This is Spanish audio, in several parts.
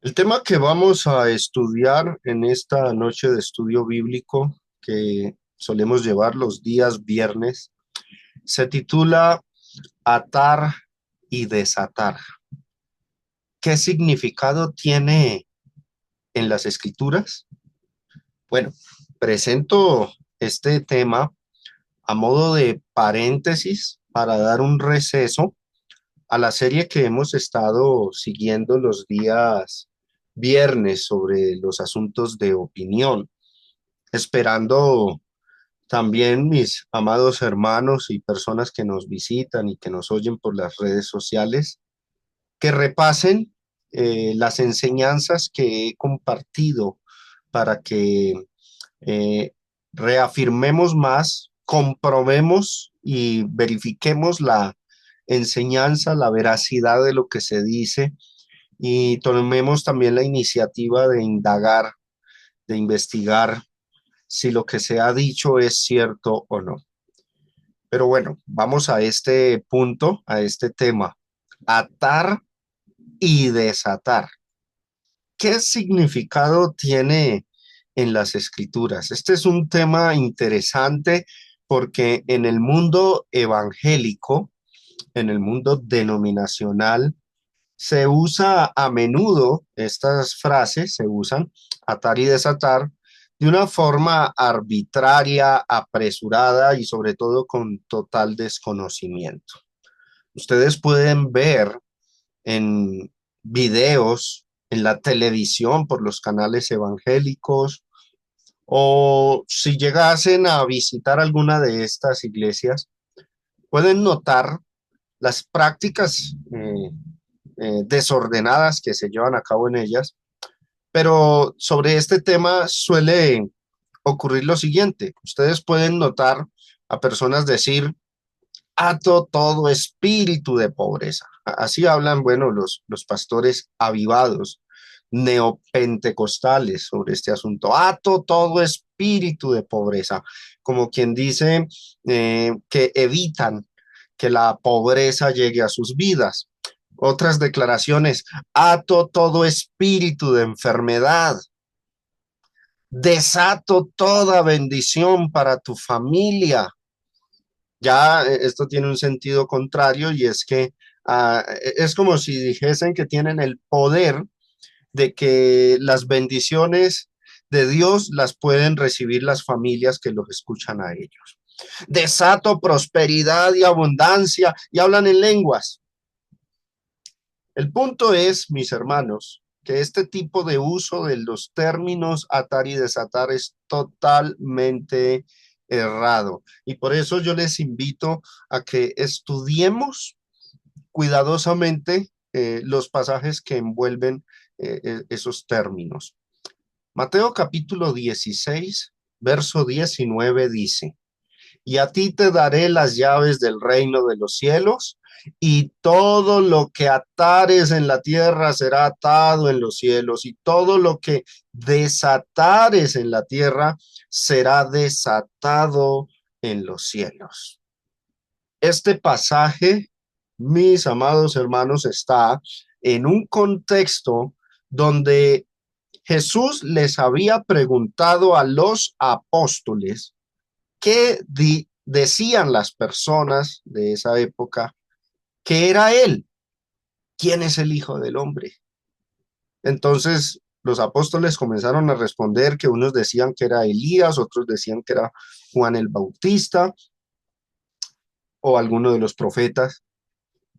El tema que vamos a estudiar en esta noche de estudio bíblico que solemos llevar los días viernes se titula Atar y desatar. ¿Qué significado tiene en las escrituras? Bueno, presento este tema a modo de paréntesis para dar un receso a la serie que hemos estado siguiendo los días viernes sobre los asuntos de opinión, esperando también mis amados hermanos y personas que nos visitan y que nos oyen por las redes sociales, que repasen las enseñanzas que he compartido para que eh, reafirmemos más, comprobemos y verifiquemos la enseñanza, la veracidad de lo que se dice y tomemos también la iniciativa de indagar, de investigar si lo que se ha dicho es cierto o no. Pero bueno, vamos a este punto, a este tema, atar y desatar. ¿Qué significado tiene en las escrituras? Este es un tema interesante porque en el mundo evangélico, en el mundo denominacional, se usa a menudo estas frases, se usan atar y desatar de una forma arbitraria, apresurada y sobre todo con total desconocimiento. Ustedes pueden ver en videos, en la televisión, por los canales evangélicos, o si llegasen a visitar alguna de estas iglesias, pueden notar las prácticas desordenadas que se llevan a cabo en ellas, pero sobre este tema suele ocurrir lo siguiente. Ustedes pueden notar a personas decir, ato todo espíritu de pobreza. Así hablan, bueno, los pastores avivados, neopentecostales sobre este asunto. Ato todo espíritu de pobreza, como quien dice que evitan que la pobreza llegue a sus vidas. Otras declaraciones, ato todo espíritu de enfermedad, desato toda bendición para tu familia. Ya esto tiene un sentido contrario y es que es como si dijesen que tienen el poder de que las bendiciones de Dios las pueden recibir las familias que los escuchan a ellos. Desato prosperidad y abundancia y hablan en lenguas. El punto es, mis hermanos, que este tipo de uso de los términos atar y desatar es totalmente errado. Y por eso yo les invito a que estudiemos cuidadosamente los pasajes que envuelven esos términos. Mateo capítulo 16, verso 19 dice, y a ti te daré las llaves del reino de los cielos, y todo lo que atares en la tierra será atado en los cielos, y todo lo que desatares en la tierra será desatado en los cielos. Este pasaje, mis amados hermanos, está en un contexto donde Jesús les había preguntado a los apóstoles qué decían las personas de esa época que era él. ¿Quién es el Hijo del Hombre? Entonces los apóstoles comenzaron a responder que unos decían que era Elías, otros decían que era Juan el Bautista o alguno de los profetas.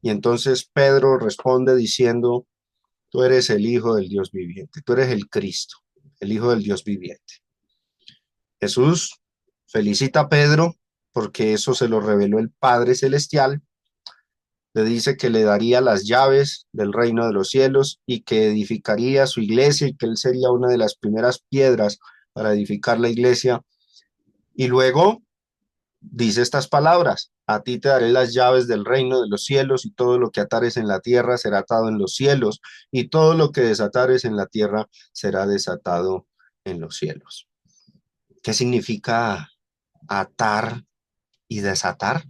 Y entonces Pedro responde diciendo, tú eres el Hijo del Dios viviente, tú eres el Cristo, el Hijo del Dios viviente. Jesús felicita a Pedro porque eso se lo reveló el Padre Celestial, le dice que le daría las llaves del reino de los cielos y que edificaría su iglesia y que él sería una de las primeras piedras para edificar la iglesia. Y luego dice estas palabras, a ti te daré las llaves del reino de los cielos y todo lo que atares en la tierra será atado en los cielos y todo lo que desatares en la tierra será desatado en los cielos. ¿Qué significa atar y desatar?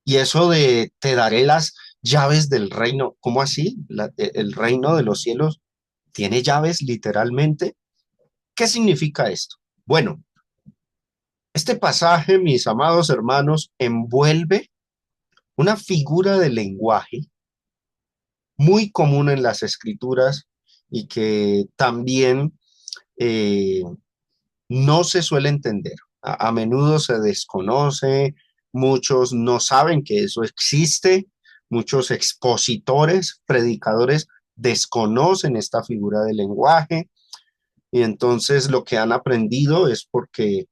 Y eso de te daré las llaves del reino, ¿cómo así? El reino de los cielos. Tiene llaves literalmente. ¿Qué significa esto? Bueno, este pasaje, mis amados hermanos, envuelve una figura de lenguaje muy común en las escrituras y que también eh, no se suele entender. A menudo se desconoce, muchos no saben que eso existe, muchos expositores, predicadores desconocen esta figura de lenguaje y entonces lo que han aprendido es porque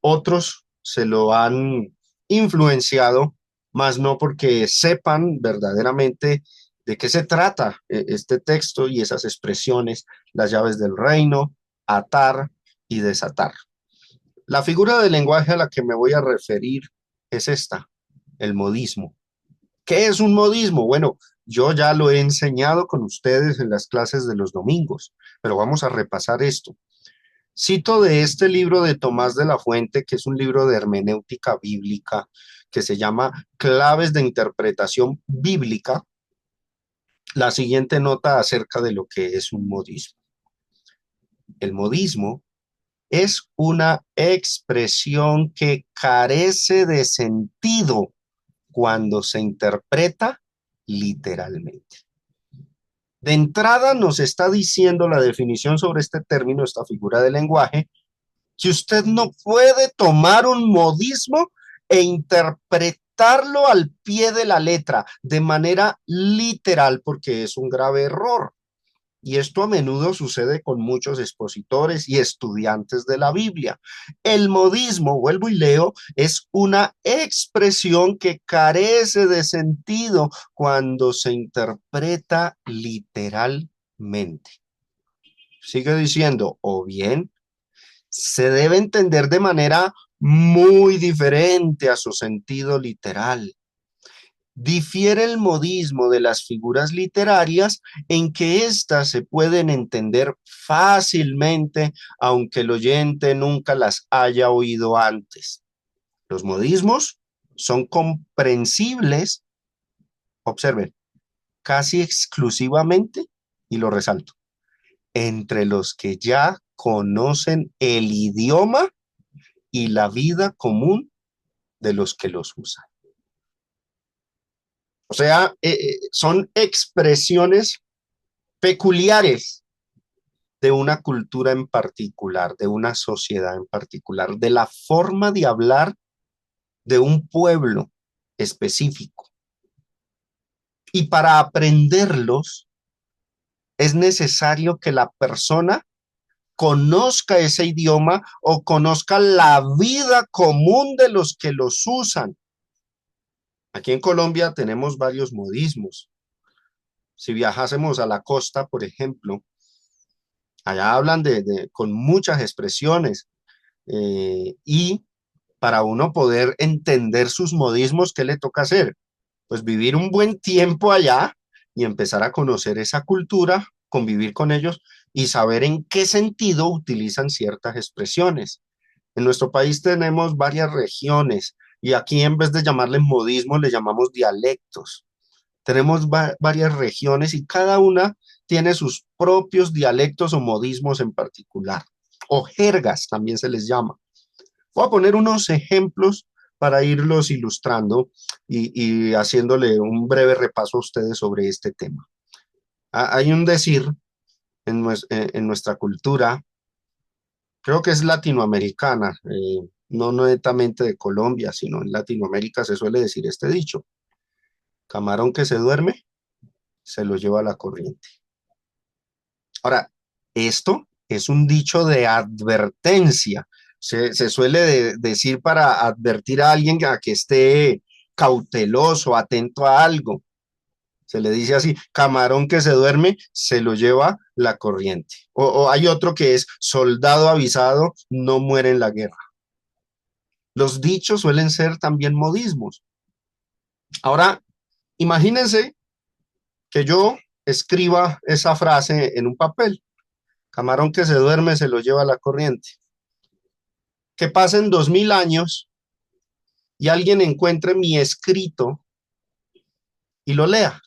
otros se lo han influenciado, más no porque sepan verdaderamente de qué se trata este texto y esas expresiones, las llaves del reino, atar y desatar. La figura del lenguaje a la que me voy a referir es esta, el modismo. ¿Qué es un modismo? Bueno, yo ya lo he enseñado con ustedes en las clases de los domingos, pero vamos a repasar esto. Cito de este libro de Tomás de la Fuente, que es un libro de hermenéutica bíblica, que se llama Claves de Interpretación Bíblica, la siguiente nota acerca de lo que es un modismo. El modismo es una expresión que carece de sentido cuando se interpreta literalmente. De entrada nos está diciendo la definición sobre este término, esta figura de lenguaje, que usted no puede tomar un modismo e interpretarlo al pie de la letra, de manera literal, porque es un grave error. Y esto a menudo sucede con muchos expositores y estudiantes de la Biblia. El modismo, vuelvo y leo, es una expresión que carece de sentido cuando se interpreta literalmente. Sigue diciendo, o bien se debe entender de manera muy diferente a su sentido literal. Difiere el modismo de las figuras literarias en que éstas se pueden entender fácilmente, aunque el oyente nunca las haya oído antes. Los modismos son comprensibles, observen, casi exclusivamente, y lo resalto, entre los que ya conocen el idioma y la vida común de los que los usan. O sea, son expresiones peculiares de una cultura en particular, de una sociedad en particular, de la forma de hablar de un pueblo específico. Y para aprenderlos es necesario que la persona conozca ese idioma o conozca la vida común de los que los usan. Aquí en Colombia tenemos varios modismos. Si viajásemos a la costa, por ejemplo, allá hablan con muchas expresiones y para uno poder entender sus modismos, ¿qué le toca hacer? Pues vivir un buen tiempo allá y empezar a conocer esa cultura, convivir con ellos y saber en qué sentido utilizan ciertas expresiones. En nuestro país tenemos varias regiones y aquí en vez de llamarles modismos, le llamamos dialectos. Tenemos varias regiones y cada una tiene sus propios dialectos o modismos en particular, o jergas también se les llama. Voy a poner unos ejemplos para irlos ilustrando y haciéndole un breve repaso a ustedes sobre este tema. Hay un decir en nuestra cultura, creo que es latinoamericana, no netamente de Colombia, sino en Latinoamérica se suele decir este dicho: camarón que se duerme, se lo lleva la corriente. Ahora, esto es un dicho de advertencia. Se suele decir para advertir a alguien a que esté cauteloso, atento a algo. Se le dice así: camarón que se duerme, se lo lleva la corriente. O hay otro que es: soldado avisado no muere en la guerra. Los dichos suelen ser también modismos. Ahora, imagínense que yo escriba esa frase en un papel. Camarón que se duerme se lo lleva la corriente. Que pasen 2000 años y alguien encuentre mi escrito y lo lea.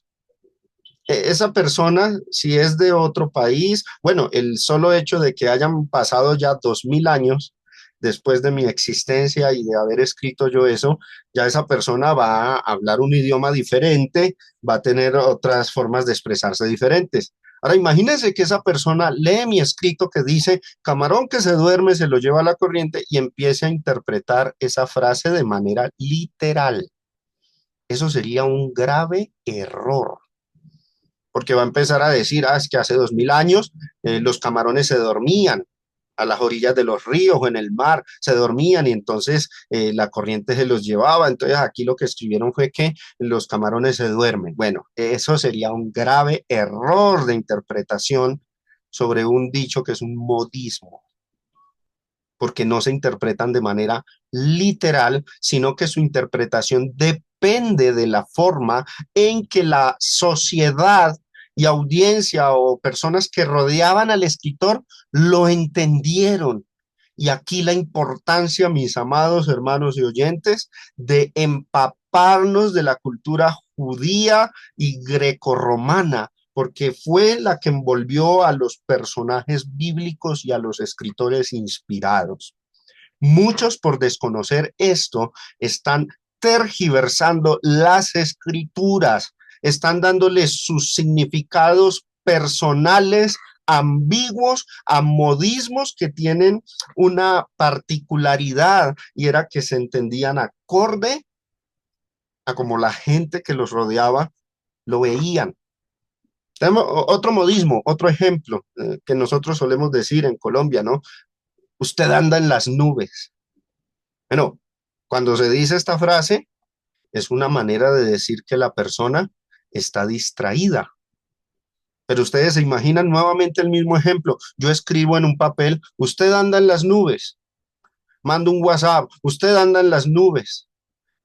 esa persona, si es de otro país, bueno, el solo hecho de que hayan pasado ya 2000 años después de mi existencia y de haber escrito yo eso, ya esa persona va a hablar un idioma diferente, va a tener otras formas de expresarse diferentes. Ahora, imagínense que esa persona lee mi escrito que dice, camarón que se duerme, se lo lleva a la corriente y empiece a interpretar esa frase de manera literal. Eso sería un grave error porque va a empezar a decir, es que hace 2000 años los camarones se dormían a las orillas de los ríos o en el mar, se dormían y entonces la corriente se los llevaba. Entonces aquí lo que escribieron fue que los camarones se duermen. Bueno, eso sería un grave error de interpretación sobre un dicho que es un modismo, porque no se interpretan de manera literal, sino que su interpretación depende de la forma en que la sociedad y audiencia o personas que rodeaban al escritor lo entendieron. Y aquí la importancia, mis amados hermanos y oyentes, de empaparnos de la cultura judía y grecorromana, porque fue la que envolvió a los personajes bíblicos y a los escritores inspirados. Muchos, por desconocer esto, están tergiversando las escrituras, están dándoles sus significados personales, ambiguos, a modismos que tienen una particularidad y era que se entendían acorde a como la gente que los rodeaba lo veían. Tenemos otro modismo, otro ejemplo que nosotros solemos decir en Colombia, ¿no? Usted anda en las nubes. Bueno, cuando se dice esta frase, es una manera de decir que la persona está distraída. Pero ustedes se imaginan nuevamente el mismo ejemplo. Yo escribo en un papel, usted anda en las nubes. Mando un WhatsApp, usted anda en las nubes.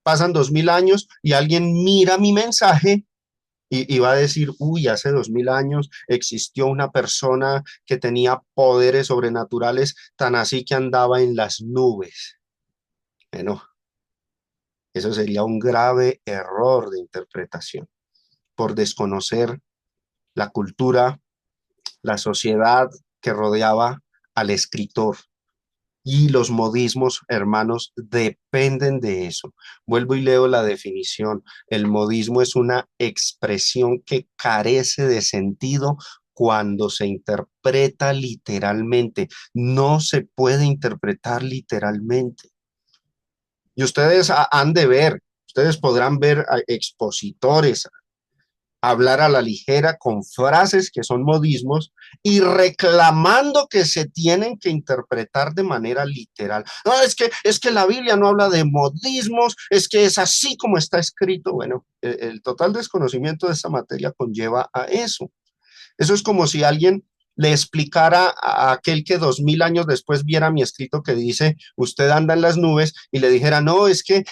Pasan 2000 años y alguien mira mi mensaje y va a decir, uy, hace 2000 años existió una persona que tenía poderes sobrenaturales, tan así que andaba en las nubes. Bueno, eso sería un grave error de interpretación por desconocer la cultura, la sociedad que rodeaba al escritor. Y los modismos, hermanos, dependen de eso. Vuelvo y leo la definición. El modismo es una expresión que carece de sentido cuando se interpreta literalmente. No se puede interpretar literalmente. Y ustedes han de ver, ustedes podrán ver a expositores hablar a la ligera con frases que son modismos y reclamando que se tienen que interpretar de manera literal. No, es que la Biblia no habla de modismos, es que es así como está escrito. Bueno, el total desconocimiento de esta materia conlleva a eso. Eso es como si alguien le explicara a aquel que 2000 años después viera mi escrito que dice, usted anda en las nubes, y le dijera, no, es que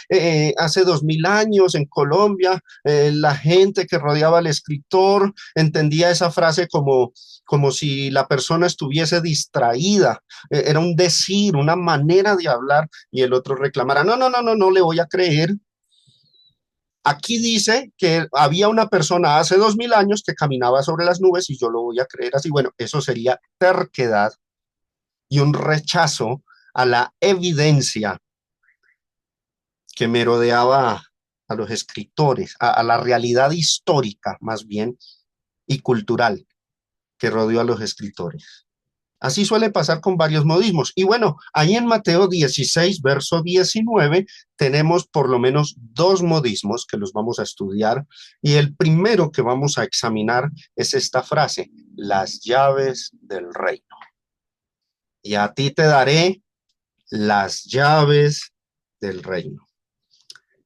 hace 2000 años en Colombia, la gente que rodeaba al escritor entendía esa frase como si la persona estuviese distraída, era un decir, una manera de hablar, y el otro reclamara, no, no, no, no, no le voy a creer. Aquí dice que había una persona hace 2000 años que caminaba sobre las nubes y yo lo voy a creer así. Bueno, eso sería terquedad y un rechazo a la evidencia que merodeaba a los escritores, a la realidad histórica más bien y cultural que rodeó a los escritores. Así suele pasar con varios modismos. Y bueno, ahí en Mateo 16, verso 19, tenemos por lo menos dos modismos que los vamos a estudiar. Y el primero que vamos a examinar es esta frase, las llaves del reino. Y a ti te daré las llaves del reino.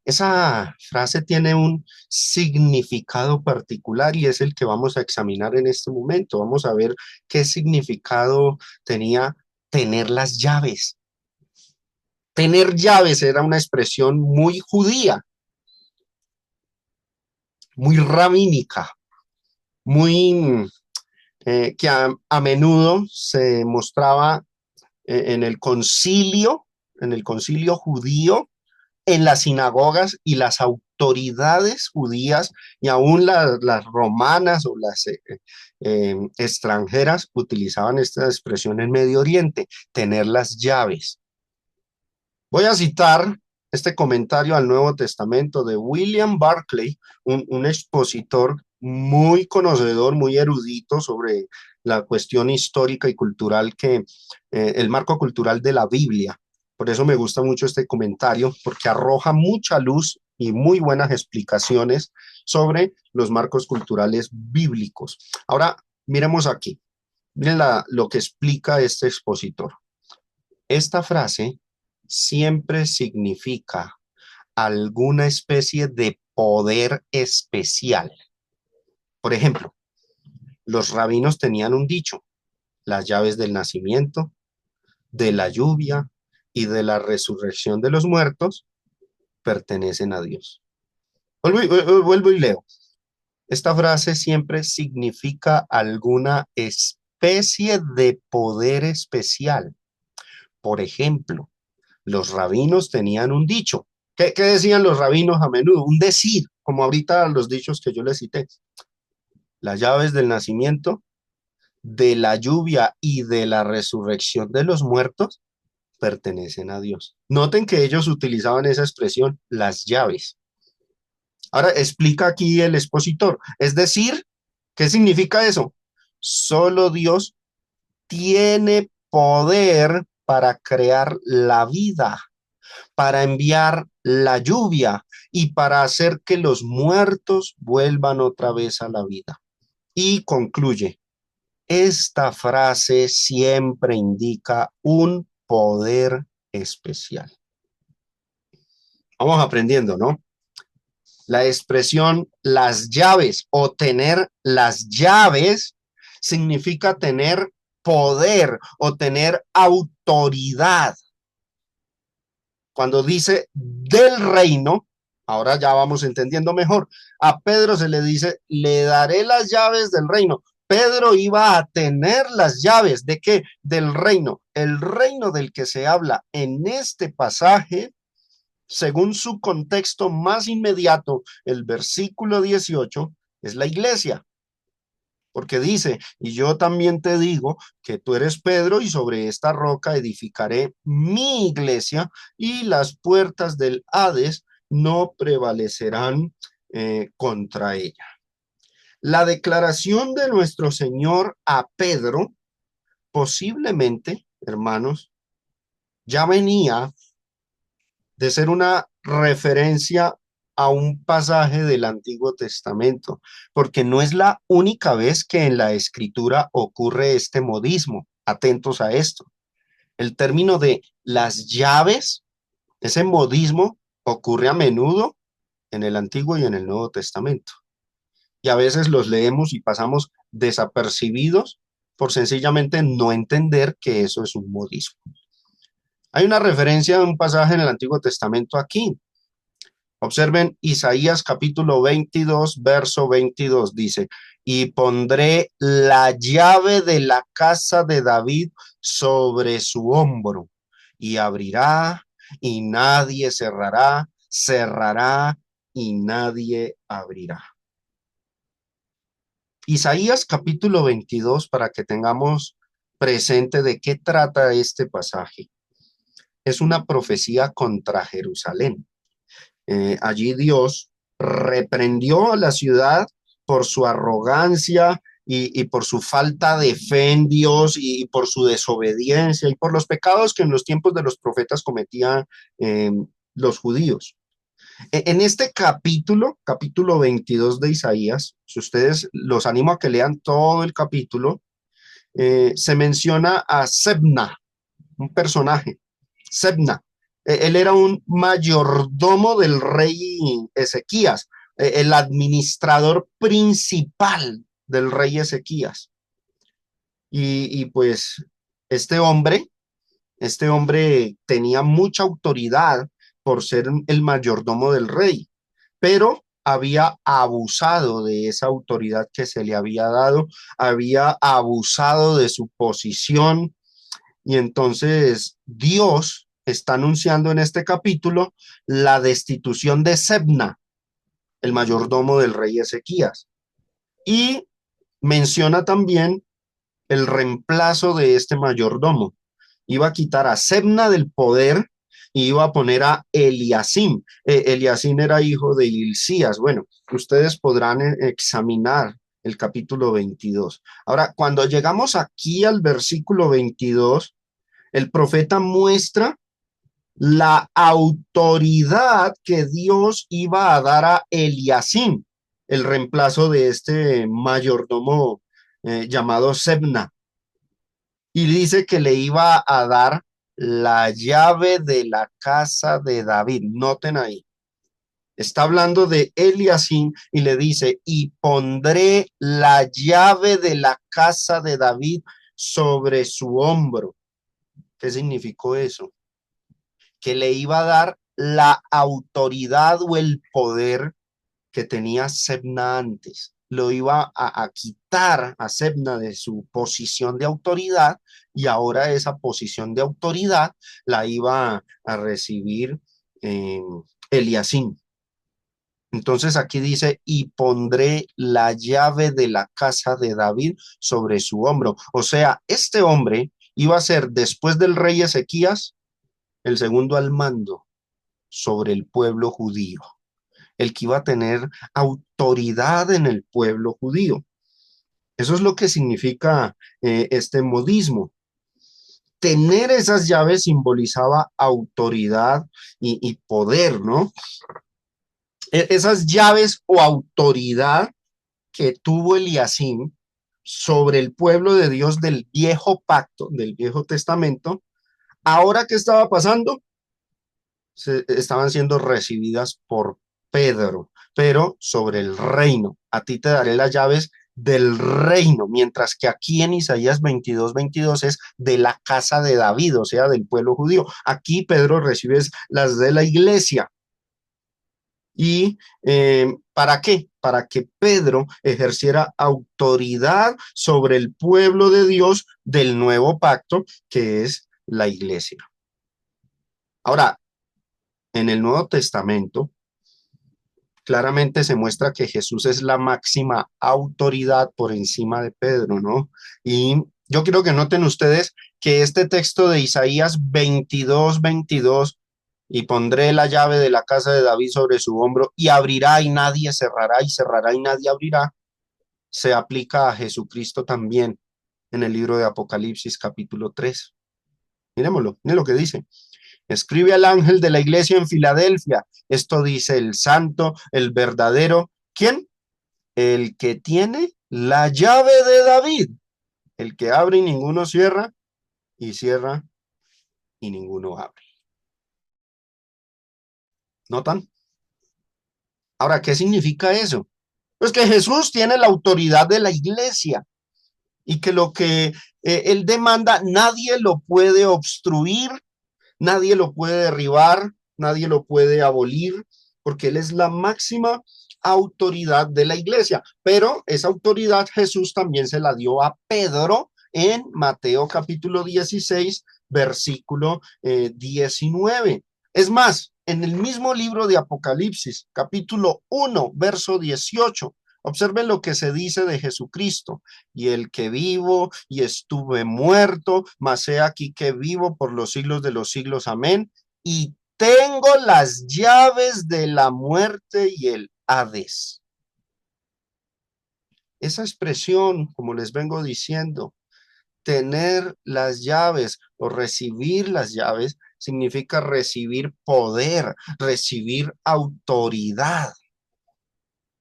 Esa frase tiene un significado particular y es el que vamos a examinar en este momento. Vamos a ver qué significado tenía tener las llaves. Tener llaves era una expresión muy judía, muy rabínica, muy que a menudo se mostraba en el concilio judío, en las sinagogas y las autoridades judías y aún las romanas o las extranjeras utilizaban esta expresión en Medio Oriente, tener las llaves. Voy a citar este comentario al Nuevo Testamento de William Barclay, un expositor muy conocedor, muy erudito sobre la cuestión histórica y cultural el marco cultural de la Biblia. Por eso me gusta mucho este comentario, porque arroja mucha luz y muy buenas explicaciones sobre los marcos culturales bíblicos. Ahora, miremos aquí. Miren lo que explica este expositor. Esta frase siempre significa alguna especie de poder especial. Por ejemplo, los rabinos tenían un dicho: las llaves del nacimiento, de la lluvia y de la resurrección de los muertos pertenecen a Dios. Vuelvo y leo. Esta frase siempre significa alguna especie de poder especial. Por ejemplo, los rabinos tenían un dicho. ¿Qué decían los rabinos a menudo? Un decir, como ahorita los dichos que yo les cité. Las llaves del nacimiento, de la lluvia y de la resurrección de los muertos pertenecen a Dios. Noten que ellos utilizaban esa expresión, las llaves. Ahora explica aquí el expositor. Es decir, ¿qué significa eso? Solo Dios tiene poder para crear la vida, para enviar la lluvia y para hacer que los muertos vuelvan otra vez a la vida. Y concluye, esta frase siempre indica un poder especial. Vamos aprendiendo, ¿no? La expresión las llaves o tener las llaves significa tener poder o tener autoridad. Cuando dice del reino, ahora ya vamos entendiendo mejor. A Pedro se le dice, le daré las llaves del reino. Pedro iba a tener las llaves ¿de qué? Del reino. El reino del que se habla en este pasaje, según su contexto más inmediato, el versículo 18, es la iglesia. Porque dice, y yo también te digo que tú eres Pedro y sobre esta roca edificaré mi iglesia y las puertas del Hades no prevalecerán contra ella. La declaración de nuestro Señor a Pedro, posiblemente, hermanos, ya venía de ser una referencia a un pasaje del Antiguo Testamento, porque no es la única vez que en la Escritura ocurre este modismo. Atentos a esto. El término de las llaves, ese modismo ocurre a menudo en el Antiguo y en el Nuevo Testamento. Y a veces los leemos y pasamos desapercibidos por sencillamente no entender que eso es un modismo. Hay una referencia a un pasaje en el Antiguo Testamento aquí. Observen Isaías capítulo 22, verso 22, dice, y pondré la llave de la casa de David sobre su hombro, y abrirá, y nadie cerrará, cerrará, y nadie abrirá. Isaías capítulo 22, para que tengamos presente de qué trata este pasaje. Es una profecía contra Jerusalén. Allí Dios reprendió a la ciudad por su arrogancia y por su falta de fe en Dios y por su desobediencia y por los pecados que en los tiempos de los profetas cometían los judíos. En este capítulo 22 de Isaías, si ustedes los animo a que lean todo el capítulo, se menciona a Sebna, un personaje, Sebna. Él era un mayordomo del rey Ezequías, el administrador principal del rey Ezequías. Y pues este hombre tenía mucha autoridad por ser el mayordomo del rey, pero había abusado de esa autoridad que se le había dado, había abusado de su posición, y entonces Dios está anunciando en este capítulo la destitución de Sebna. el mayordomo del rey Ezequías. Y menciona también el reemplazo de este mayordomo. Iba a quitar a Sebna del poder y iba a poner a Eliasim. Eliasim era hijo de Hilcías. Bueno, ustedes podrán examinar el capítulo 22. Ahora, cuando llegamos aquí al versículo 22, el profeta muestra la autoridad que Dios iba a dar a Eliasim, el reemplazo de este mayordomo llamado Sebna, y dice que le iba a dar la llave de la casa de David. Noten ahí, está hablando de Eliasim y le dice, y pondré la llave de la casa de David sobre su hombro. ¿Qué significó eso? Que le iba a dar la autoridad o el poder que tenía Sebna antes. Lo iba a quitar a Sebna de su posición de autoridad y ahora esa posición de autoridad la iba a recibir eh, Eliasim. Entonces aquí dice, y pondré la llave de la casa de David sobre su hombro. O sea, este hombre iba a ser, después del rey Ezequías, el segundo al mando sobre el pueblo judío, el que iba a tener autoridad en el pueblo judío. Eso es lo que significa este modismo. Tener esas llaves simbolizaba autoridad y poder, ¿no? Esas llaves o autoridad que tuvo Eliasim sobre el pueblo de Dios del viejo pacto, del viejo testamento, ahora qué estaba pasando, estaban siendo recibidas por Pedro, pero sobre el reino. A ti te daré las llaves del reino, mientras que aquí en Isaías 22:22 es de la casa de David, o sea, del pueblo judío. Aquí Pedro recibe las de la iglesia. ¿Y para qué? Para que Pedro ejerciera autoridad sobre el pueblo de Dios del nuevo pacto, que es la iglesia. Ahora, en el Nuevo Testamento, claramente se muestra que Jesús es la máxima autoridad por encima de Pedro, ¿no? Y yo quiero que noten ustedes que este texto de Isaías 22:22, y pondré la llave de la casa de David sobre su hombro, y abrirá y nadie cerrará, y cerrará y nadie abrirá, se aplica a Jesucristo también en el libro de Apocalipsis capítulo 3. Miremoslo, miren lo que dice. Escribe al ángel de la iglesia en Filadelfia. Esto dice el santo, el verdadero. ¿Quién? El que tiene la llave de David. El que abre y ninguno cierra, y cierra y ninguno abre. ¿Notan? Ahora, ¿qué significa eso? Pues que Jesús tiene la autoridad de la iglesia y que lo que él demanda, nadie lo puede obstruir, nadie lo puede derribar, nadie lo puede abolir, porque Él es la máxima autoridad de la iglesia. Pero esa autoridad Jesús también se la dio a Pedro en Mateo capítulo 16, versículo 19. Es más, en el mismo libro de Apocalipsis, capítulo 1, verso 18, observen lo que se dice de Jesucristo. Y el que vivo y estuve muerto, mas he aquí que vivo por los siglos de los siglos. Amén. Y tengo las llaves de la muerte y el Hades. Esa expresión, como les vengo diciendo, tener las llaves o recibir las llaves significa recibir poder, recibir autoridad.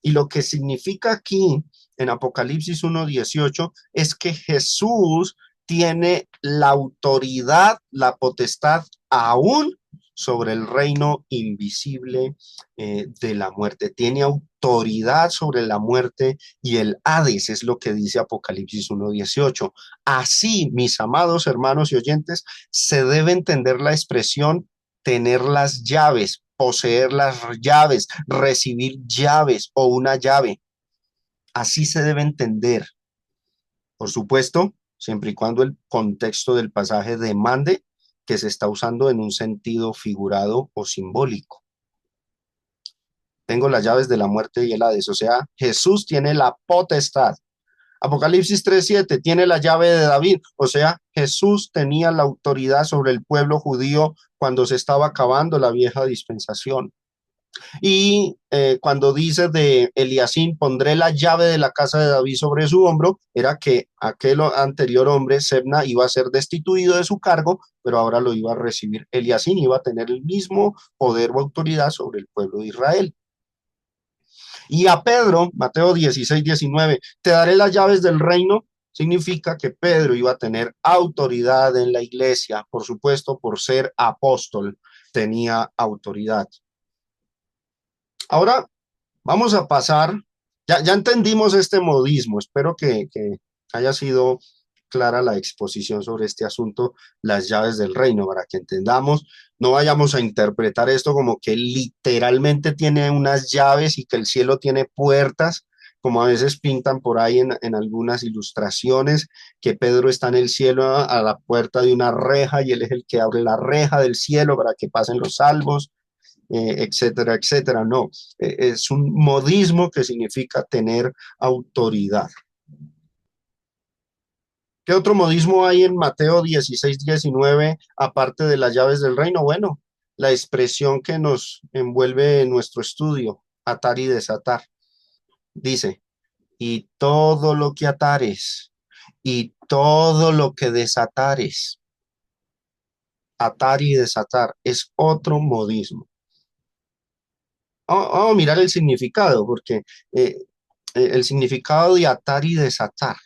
Y lo que significa aquí en Apocalipsis 1:18 es que Jesús tiene la autoridad, la potestad aún sobre el reino invisible de la muerte. Tiene autoridad sobre la muerte y el Hades, es lo que dice Apocalipsis 1:18. Así, mis amados hermanos y oyentes, se debe entender la expresión tener las llaves, poseer las llaves, recibir llaves o una llave. Así se debe entender. Por supuesto, siempre y cuando el contexto del pasaje demande que se está usando en un sentido figurado o simbólico. tengo las llaves de la muerte y el Hades. O sea, Jesús tiene la potestad. Apocalipsis 3:7 tiene la llave de David. O sea, Jesús tenía la autoridad sobre el pueblo judío cuando se estaba acabando la vieja dispensación. Y cuando dice de Eliasín, pondré la llave de la casa de David sobre su hombro, era que aquel anterior hombre, Sebna, iba a ser destituido de su cargo, pero ahora lo iba a recibir. Eliasín iba a tener el mismo poder o autoridad sobre el pueblo de Israel. Y a Pedro, Mateo 16:19, te daré las llaves del reino, significa que Pedro iba a tener autoridad en la iglesia, por supuesto, por ser apóstol, tenía autoridad. Ahora vamos a pasar, ya entendimos este modismo, espero que haya sido clara la exposición sobre este asunto, las llaves del reino, para que entendamos, no vayamos a interpretar esto como que literalmente tiene unas llaves y que el cielo tiene puertas, como a veces pintan por ahí en algunas ilustraciones, que Pedro está en el cielo a la puerta de una reja y él es el que abre la reja del cielo para que pasen los salvos, etcétera, etcétera. No, es un modismo que significa tener autoridad. ¿Qué otro modismo hay en Mateo 16:19, aparte de las llaves del reino? Bueno, la expresión que nos envuelve en nuestro estudio, atar y desatar. Dice, y todo lo que atares, y todo lo que desatares, atar y desatar, es otro modismo. Vamos a mirar el significado, porque eh, el significado de atar y desatar.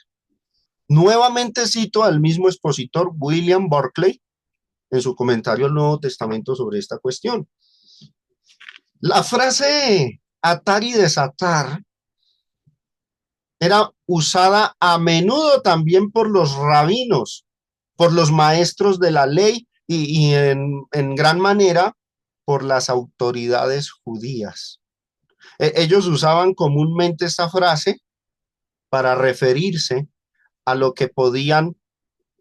Nuevamente cito al mismo expositor William Barclay en su comentario al Nuevo Testamento sobre esta cuestión. La frase atar y desatar era usada a menudo también por los rabinos, por los maestros de la ley y en gran manera por las autoridades judías. Ellos usaban comúnmente esta frase para referirse a lo que podían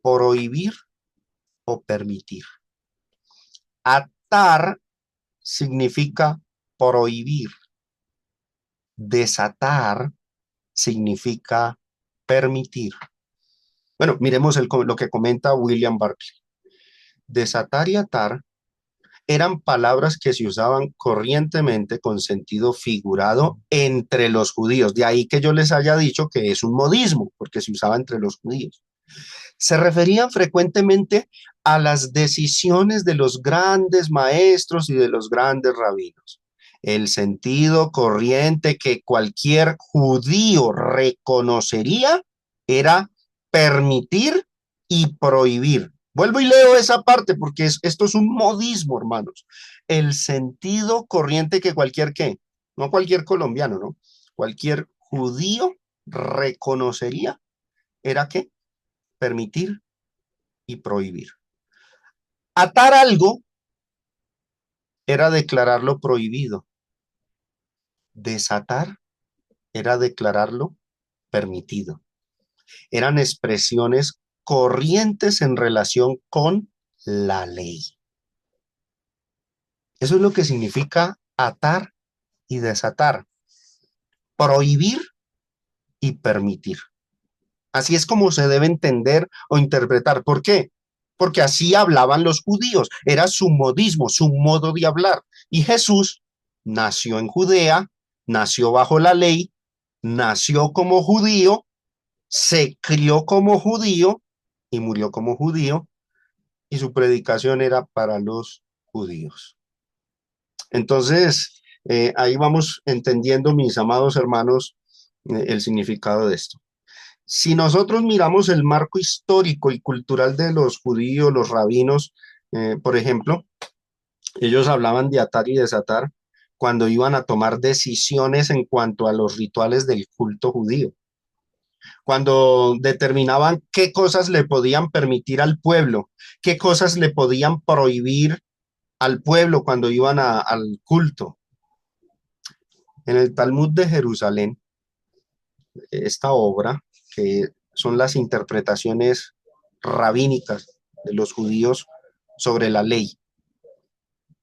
prohibir o permitir. Atar significa prohibir. Desatar significa permitir. Bueno, miremos lo que comenta William Barclay. Desatar y atar eran palabras que se usaban corrientemente con sentido figurado entre los judíos. De ahí que yo les haya dicho que es un modismo, porque se usaba entre los judíos. Se referían frecuentemente a las decisiones de los grandes maestros y de los grandes rabinos. El sentido corriente que cualquier judío reconocería era permitir y prohibir. Vuelvo y leo esa parte porque esto es un modismo, hermanos. El sentido corriente que cualquier qué, no cualquier colombiano, ¿no? Cualquier judío reconocería era que permitir y prohibir. Atar algo era declararlo prohibido. Desatar era declararlo permitido. Eran expresiones corrientes en relación con la ley. Eso es lo que significa atar y desatar. Prohibir y permitir. Así es como se debe entender o interpretar. ¿Por qué? Porque así hablaban los judíos. Era su modismo, su modo de hablar. Y Jesús nació en Judea, nació bajo la ley, nació como judío, se crió como judío y murió como judío. Y su predicación era para los judíos. Entonces, ahí vamos entendiendo, mis amados hermanos, el significado de esto. Si nosotros miramos el marco histórico y cultural de los judíos, los rabinos, por ejemplo, ellos hablaban de atar y desatar cuando iban a tomar decisiones en cuanto a los rituales del culto judío, cuando determinaban qué cosas le podían permitir al pueblo, qué cosas le podían prohibir al pueblo cuando iban al culto. En el Talmud de Jerusalén, esta obra, que son las interpretaciones rabínicas de los judíos sobre la ley,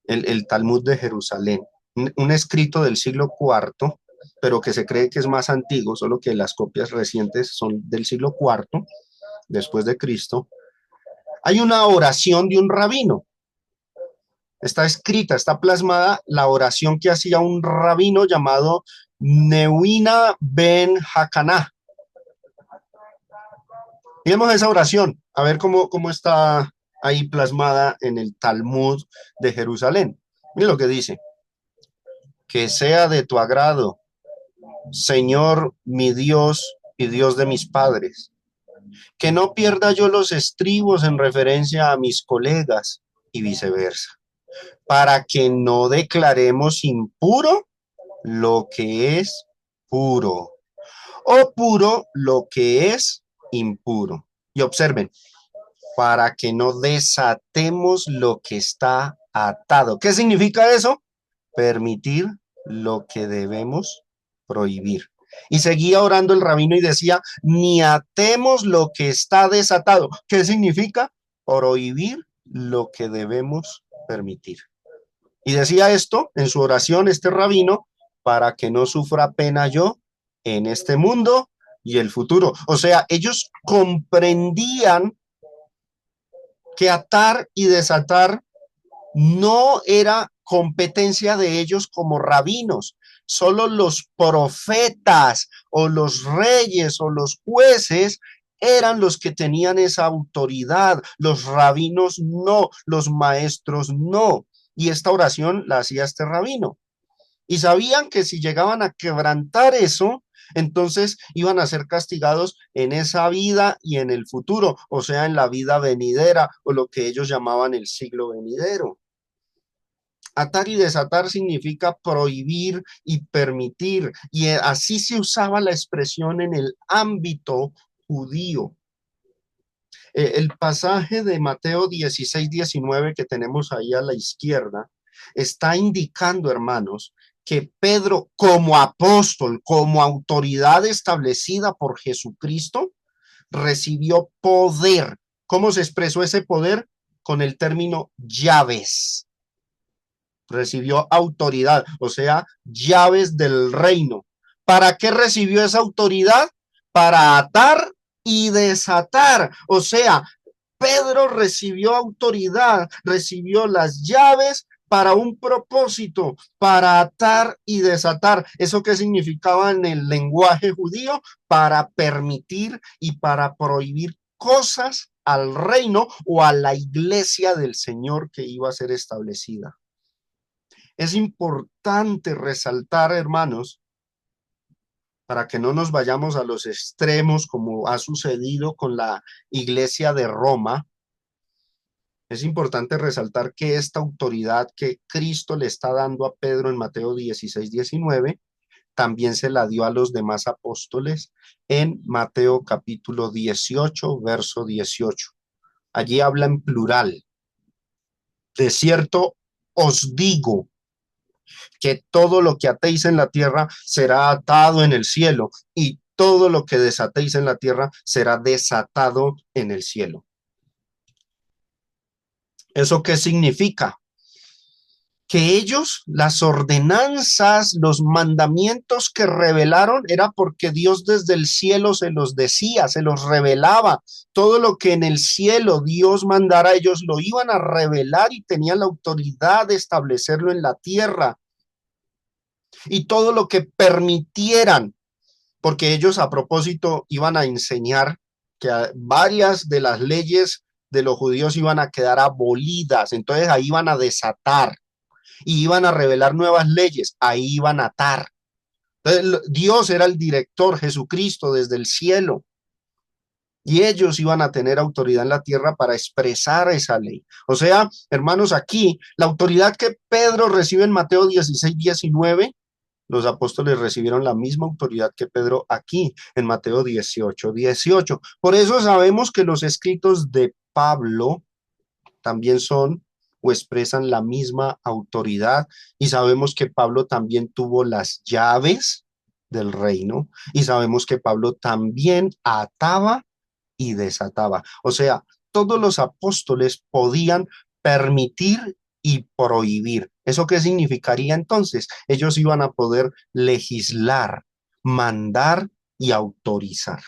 el Talmud de Jerusalén. un escrito del siglo IV, pero que se cree que es más antiguo, solo que las copias recientes son del siglo IV, después de Cristo. Hay una oración de un rabino. Está escrita, está plasmada la oración que hacía un rabino llamado Neuina ben Hakaná. Miremos esa oración, a ver cómo está ahí plasmada en el Talmud de Jerusalén. Mira lo que dice: que sea de tu agrado, Señor, mi Dios y Dios de mis padres, que no pierda yo los estribos en referencia a mis colegas y viceversa, para que no declaremos impuro lo que es puro, o puro lo que es impuro. Y observen, para que no desatemos lo que está atado. ¿Qué significa eso? Permitir lo que debemos prohibir. Y seguía orando el rabino y decía, ni atemos lo que está desatado. ¿Qué significa? Prohibir lo que debemos permitir. Y decía esto en su oración, este rabino, para que no sufra pena yo en este mundo y el futuro. O sea, ellos comprendían que atar y desatar no era competencia de ellos como rabinos. Solo los profetas o los reyes o los jueces eran los que tenían esa autoridad. Los rabinos no, los maestros no. Y esta oración la hacía este rabino. Y sabían que si llegaban a quebrantar eso, entonces iban a ser castigados en esa vida y en el futuro, o sea, en la vida venidera o lo que ellos llamaban el siglo venidero. Atar y desatar significa prohibir y permitir, y así se usaba la expresión en el ámbito judío. El pasaje de Mateo 16-19 que tenemos ahí a la izquierda está indicando, hermanos, que Pedro como apóstol, como autoridad establecida por Jesucristo, recibió poder. ¿Cómo se expresó ese poder? Con el término llaves. Recibió autoridad, o sea, llaves del reino. ¿Para qué recibió esa autoridad? Para atar y desatar. O sea, Pedro recibió autoridad, recibió las llaves para un propósito, para atar y desatar. ¿Eso qué significaba en el lenguaje judío? Para permitir y para prohibir cosas al reino o a la iglesia del Señor que iba a ser establecida. Es importante resaltar, hermanos, para que no nos vayamos a los extremos como ha sucedido con la iglesia de Roma. Es importante resaltar que esta autoridad que Cristo le está dando a Pedro en Mateo 16-19, también se la dio a los demás apóstoles en Mateo capítulo 18, verso 18. Allí habla en plural. De cierto os digo que todo lo que atéis en la tierra será atado en el cielo, y todo lo que desatéis en la tierra será desatado en el cielo. ¿Eso qué significa? Que ellos, las ordenanzas, los mandamientos que revelaron, era porque Dios desde el cielo se los decía, se los revelaba. Todo lo que en el cielo Dios mandara, ellos lo iban a revelar y tenían la autoridad de establecerlo en la tierra. Y todo lo que permitieran, porque ellos a propósito iban a enseñar que varias de las leyes de los judíos iban a quedar abolidas, entonces ahí iban a desatar y iban a revelar nuevas leyes, ahí iban a atar. Entonces, Dios era el director, Jesucristo desde el cielo, y ellos iban a tener autoridad en la tierra para expresar esa ley. O sea, hermanos, aquí la autoridad que Pedro recibe en Mateo 16-19, los apóstoles recibieron la misma autoridad que Pedro aquí en Mateo 18-18. Por eso sabemos que los escritos de Pablo también son o expresan la misma autoridad, y sabemos que Pablo también tuvo las llaves del reino, y sabemos que Pablo también ataba y desataba. O sea, todos los apóstoles podían permitir y prohibir. ¿Eso qué significaría entonces? Ellos iban a poder legislar, mandar y autorizar.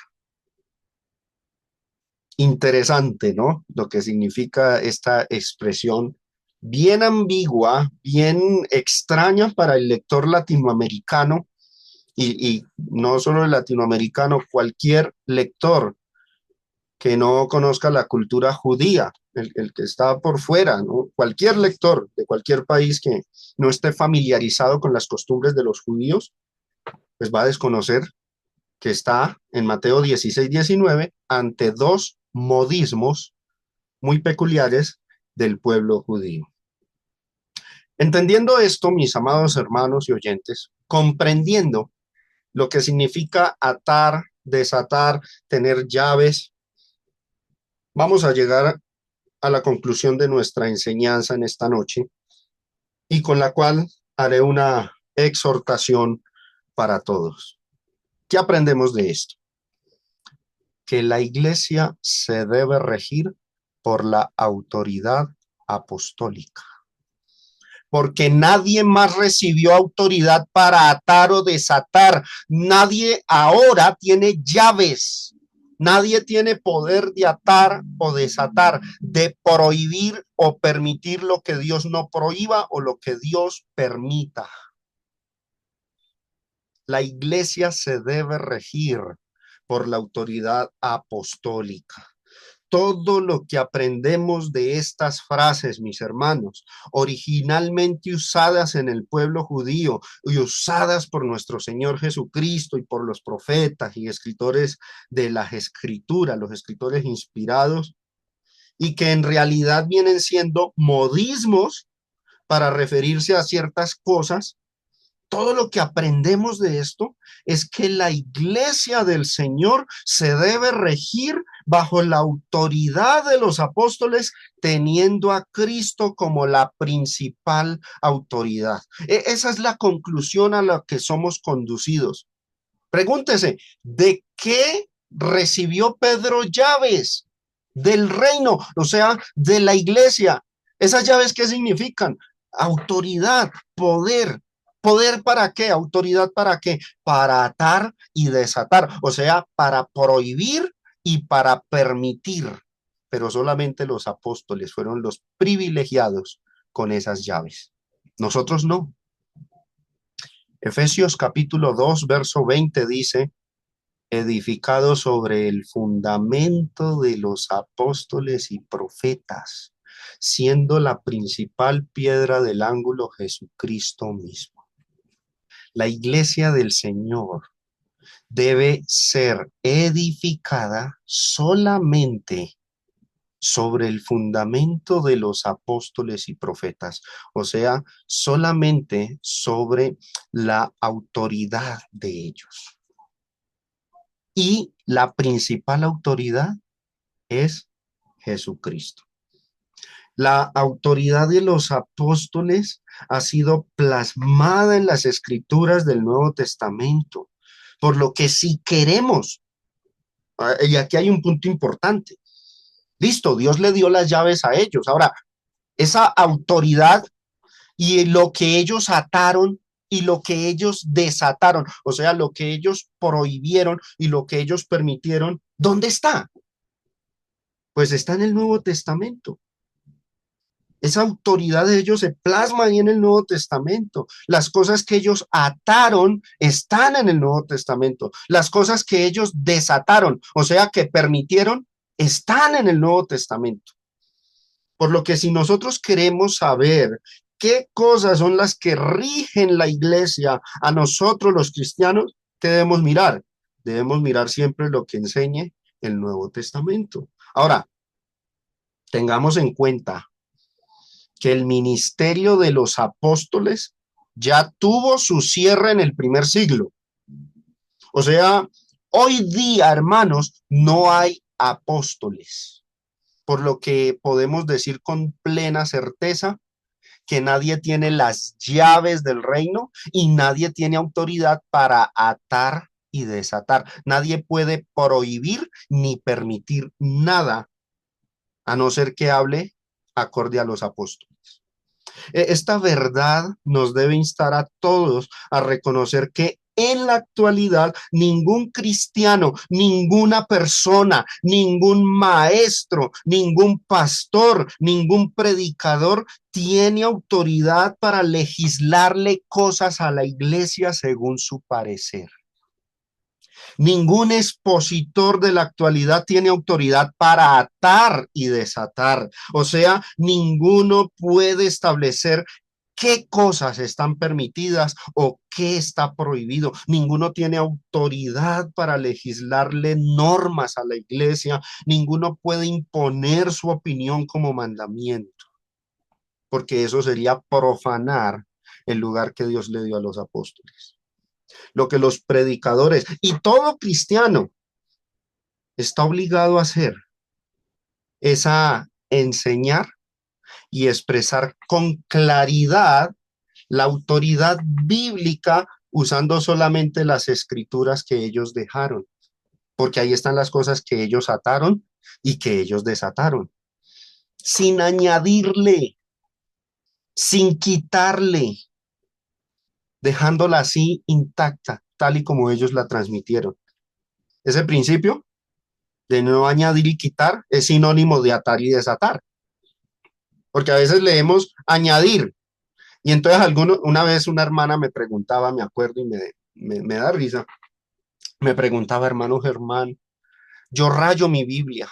Interesante, ¿no? Lo que significa esta expresión bien ambigua, bien extraña para el lector latinoamericano y no solo el latinoamericano, cualquier lector que no conozca la cultura judía, el que está por fuera, ¿no? Cualquier lector de cualquier país que no esté familiarizado con las costumbres de los judíos, pues va a desconocer que está en Mateo 16-19 ante dos modismos muy peculiares del pueblo judío. Entendiendo esto, mis amados hermanos y oyentes, comprendiendo lo que significa atar, desatar, tener llaves, vamos a llegar a la conclusión de nuestra enseñanza en esta noche y con la cual haré una exhortación para todos. ¿Qué aprendemos de esto? Que la iglesia se debe regir por la autoridad apostólica, porque nadie más recibió autoridad para atar o desatar. Nadie ahora tiene llaves. Nadie tiene poder de atar o desatar, de prohibir o permitir lo que Dios no prohíba o lo que Dios permita. La iglesia se debe regir por la autoridad apostólica. Todo lo que aprendemos de estas frases, mis hermanos, originalmente usadas en el pueblo judío y usadas por nuestro Señor Jesucristo y por los profetas y escritores de las escrituras, los escritores inspirados, y que en realidad vienen siendo modismos para referirse a ciertas cosas. Todo lo que aprendemos de esto es que la iglesia del Señor se debe regir bajo la autoridad de los apóstoles, teniendo a Cristo como la principal autoridad. Esa es la conclusión a la que somos conducidos. Pregúntese, ¿de qué recibió Pedro llaves? Del reino, o sea, de la iglesia. ¿Esas llaves qué significan? Autoridad, poder. ¿Poder para qué? ¿Autoridad para qué? Para atar y desatar, o sea, para prohibir y para permitir. Pero solamente los apóstoles fueron los privilegiados con esas llaves. Nosotros no. Efesios capítulo 2, verso 20 dice, edificado sobre el fundamento de los apóstoles y profetas, siendo la principal piedra del ángulo Jesucristo mismo. La iglesia del Señor debe ser edificada solamente sobre el fundamento de los apóstoles y profetas, o sea, solamente sobre la autoridad de ellos. Y la principal autoridad es Jesucristo. La autoridad de los apóstoles ha sido plasmada en las escrituras del Nuevo Testamento, por lo que si queremos, y aquí hay un punto importante, listo, Dios le dio las llaves a ellos. Ahora, esa autoridad y lo que ellos ataron y lo que ellos desataron, o sea, lo que ellos prohibieron y lo que ellos permitieron, ¿dónde está? Pues está en el Nuevo Testamento. Esa autoridad de ellos se plasma ahí en el Nuevo Testamento. Las cosas que ellos ataron están en el Nuevo Testamento. Las cosas que ellos desataron, o sea, que permitieron, están en el Nuevo Testamento. Por lo que si nosotros queremos saber qué cosas son las que rigen la iglesia a nosotros los cristianos, ¿qué debemos mirar? Debemos mirar siempre lo que enseñe el Nuevo Testamento. Ahora, tengamos en cuenta que el ministerio de los apóstoles ya tuvo su cierre en el primer siglo. O sea, hoy día, hermanos, no hay apóstoles, por lo que podemos decir con plena certeza que nadie tiene las llaves del reino y nadie tiene autoridad para atar y desatar. Nadie puede prohibir ni permitir nada, a no ser que hable acorde a los apóstoles. Esta verdad nos debe instar a todos a reconocer que en la actualidad ningún cristiano, ninguna persona, ningún maestro, ningún pastor, ningún predicador tiene autoridad para legislarle cosas a la iglesia según su parecer. Ningún expositor de la actualidad tiene autoridad para atar y desatar. O sea, ninguno puede establecer qué cosas están permitidas o qué está prohibido. Ninguno tiene autoridad para legislarle normas a la iglesia. Ninguno puede imponer su opinión como mandamiento, porque eso sería profanar el lugar que Dios le dio a los apóstoles. Lo que los predicadores y todo cristiano está obligado a hacer es a enseñar y expresar con claridad la autoridad bíblica usando solamente las escrituras que ellos dejaron, porque ahí están las cosas que ellos ataron y que ellos desataron, sin añadirle, sin quitarle, dejándola así intacta, tal y como ellos la transmitieron. Ese principio de no añadir y quitar es sinónimo de atar y desatar, porque a veces leemos añadir, y entonces una vez una hermana me preguntaba, me acuerdo y me da risa, me preguntaba, hermano Germán, yo rayo mi Biblia,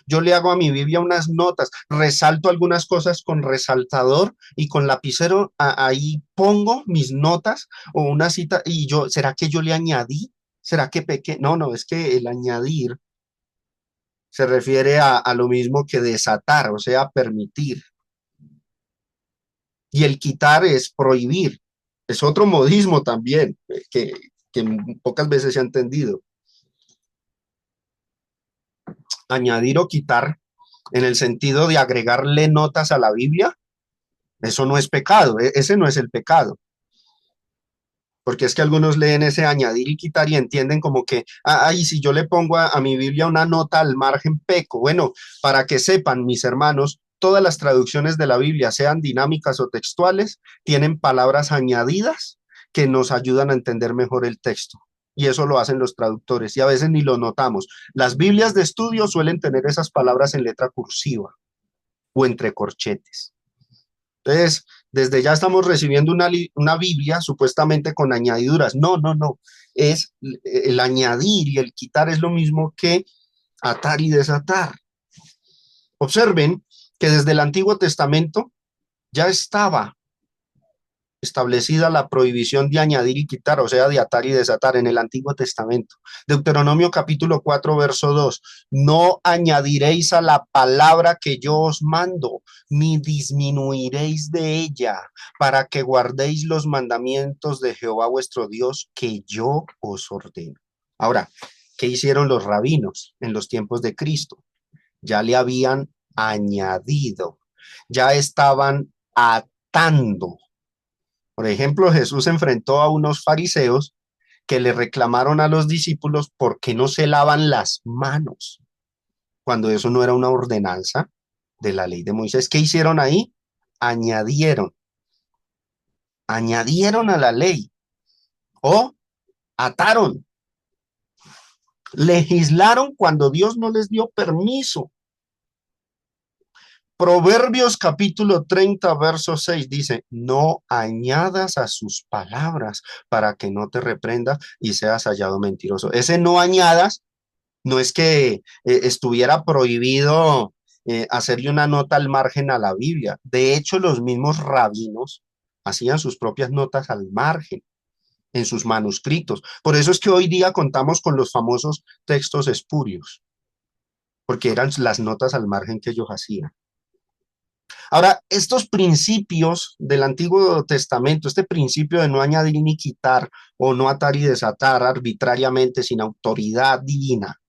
yo le hago a mi Biblia unas notas, resalto algunas cosas con resaltador y con lapicero, ahí pongo mis notas o una cita y yo, ¿será que yo le añadí? ¿Será que pequé? No, no, es que el añadir se refiere a lo mismo que desatar, o sea, permitir. Y el quitar es prohibir. Es otro modismo también, que pocas veces se ha entendido. Añadir o quitar en el sentido de agregarle notas a la Biblia, eso no es pecado, ese no es el pecado. Porque es que algunos leen ese añadir y quitar y entienden como que, ay, si yo le pongo a mi Biblia una nota al margen, peco. Bueno, para que sepan, mis hermanos, todas las traducciones de la Biblia, sean dinámicas o textuales, tienen palabras añadidas que nos ayudan a entender mejor el texto. Y eso lo hacen los traductores y a veces ni lo notamos. Las Biblias de estudio suelen tener esas palabras en letra cursiva o entre corchetes. Entonces, desde ya estamos recibiendo una Biblia supuestamente con añadiduras. No, no, no. Es el añadir y el quitar es lo mismo que atar y desatar. Observen que desde el Antiguo Testamento ya estaba establecida la prohibición de añadir y quitar, o sea, de atar y desatar en el Antiguo Testamento. Deuteronomio capítulo 4, verso 2. No añadiréis a la palabra que yo os mando, ni disminuiréis de ella, para que guardéis los mandamientos de Jehová vuestro Dios que yo os ordeno. Ahora, ¿qué hicieron los rabinos en los tiempos de Cristo? Ya le habían añadido, ya estaban atando. Por ejemplo, Jesús enfrentó a unos fariseos que le reclamaron a los discípulos por qué no se lavan las manos, cuando eso no era una ordenanza de la ley de Moisés. ¿Qué hicieron ahí? Añadieron, añadieron a la ley o ataron, legislaron cuando Dios no les dio permiso. Proverbios capítulo 30, verso 6 dice, no añadas a sus palabras para que no te reprenda y seas hallado mentiroso. Ese no añadas no es que estuviera prohibido hacerle una nota al margen a la Biblia. De hecho, los mismos rabinos hacían sus propias notas al margen en sus manuscritos. Por eso es que hoy día contamos con los famosos textos espurios, porque eran las notas al margen que ellos hacían. Ahora, estos principios del Antiguo Testamento, este principio de no añadir ni quitar o no atar y desatar arbitrariamente sin autoridad divina,